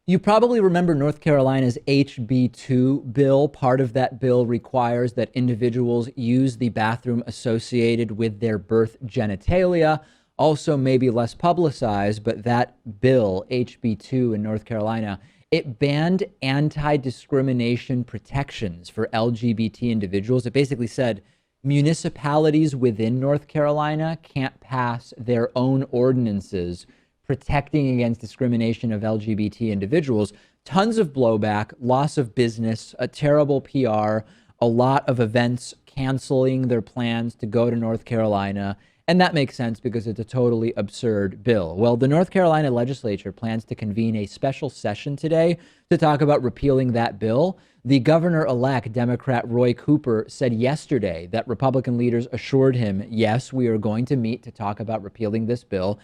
You probably remember North Carolina's HB2 bill. Part of that bill requires that individuals use the bathroom associated with their birth genitalia. Also, maybe less publicized, but that bill, HB2 in North Carolina, it banned anti-discrimination protections for LGBT individuals. It basically said municipalities within North Carolina can't pass their own ordinances protecting against discrimination of LGBT individuals. Tons of blowback, loss of business, a terrible PR, a lot of events canceling their plans to go to North Carolina. And that makes sense because it's a totally absurd bill. Well, the North Carolina legislature plans to convene a special session today to talk about repealing that bill. The governor-elect, Democrat Roy Cooper, said yesterday that Republican leaders assured him, yes, we are going to meet to talk about repealing this bill.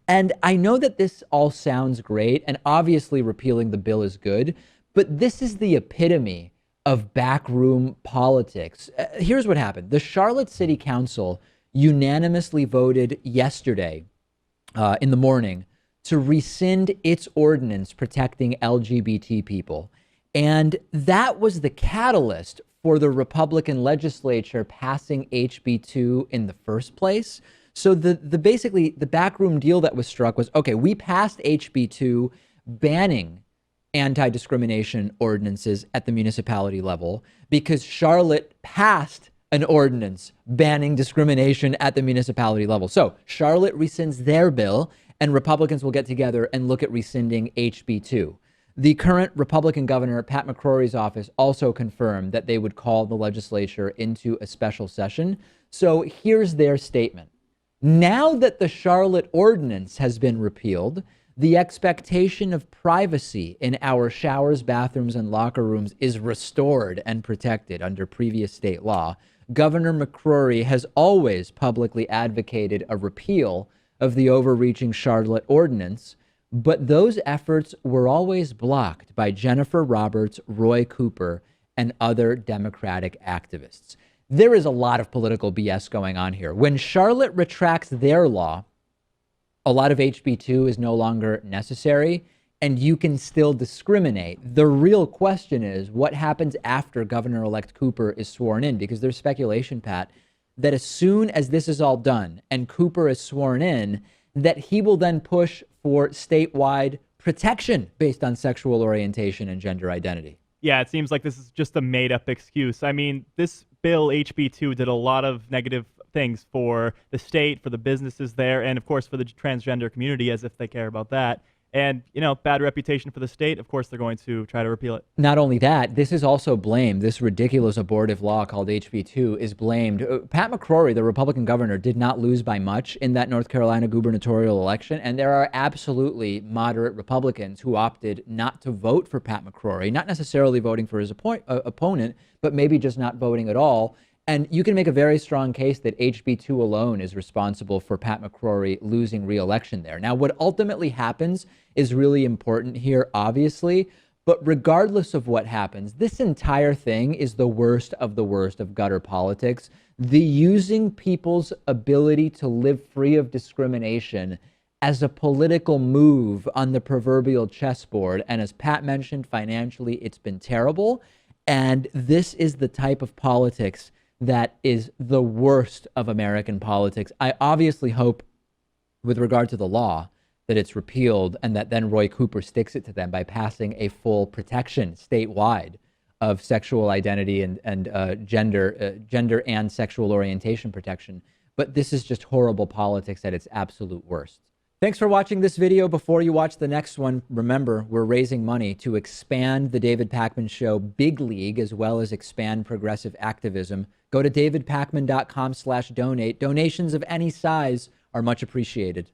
And I know that this all sounds great, and obviously repealing the bill is good, but this is the epitome of backroom politics. Here's what happened. The Charlotte City Council unanimously voted yesterday in the morning to rescind its ordinance protecting LGBT people. And that was the catalyst for the Republican legislature passing HB2 in the first place. So basically the backroom deal that was struck was, okay, we passed HB2 banning anti-discrimination ordinances at the municipality level because Charlotte passed an ordinance banning discrimination at the municipality level. So Charlotte rescinds their bill and Republicans will get together and look at rescinding HB2. The current Republican governor, Pat McCrory's office, also confirmed that they would call the legislature into a special session. So here's their statement. Now that the Charlotte ordinance has been repealed, the expectation of privacy in our showers, bathrooms, and locker rooms is restored and protected under previous state law. Governor McCrory has always publicly advocated a repeal of the overreaching Charlotte ordinance, but those efforts were always blocked by Jennifer Roberts, Roy Cooper, and other Democratic activists. There is a lot of political BS going on here. When Charlotte retracts their law, a lot of HB2 is no longer necessary, and you can still discriminate. The real question is what happens after Governor-elect Cooper is sworn in, because there's speculation, Pat, that as soon as this is all done and Cooper is sworn in, that he will then push for statewide protection based on sexual orientation and gender identity. Yeah, it seems like this is just a made-up excuse. I mean, this bill, HB2, did a lot of negative things for the state, for the businesses there, and of course for the transgender community, as if they care about that. And, you know, bad reputation for the state. Of course, they're going to try to repeal it. Not only that, this is also blamed. This ridiculous abortive law called HB2 is blamed. Pat McCrory, the Republican governor, did not lose by much in that North Carolina gubernatorial election. And there are absolutely moderate Republicans who opted not to vote for Pat McCrory, not necessarily voting for his opponent, but maybe just not voting at all. And you can make a very strong case that HB2 alone is responsible for Pat McCrory losing re-election there. Now, what ultimately happens is really important here, obviously, but regardless of what happens, this entire thing is the worst of gutter politics. The using people's ability to live free of discrimination as a political move on the proverbial chessboard. And as Pat mentioned, financially, it's been terrible. And this is the type of politics that is the worst of American politics. I obviously hope, with regard to the law, that it's repealed and that then Roy Cooper sticks it to them by passing a full protection statewide of sexual identity and gender and sexual orientation protection. But this is just horrible politics at its absolute worst. Thanks for watching this video. Before you watch the next one, remember, we're raising money to expand the David Pakman Show Big League, as well as expand progressive activism. Go to davidpakman.com/donate. Donations of any size are much appreciated.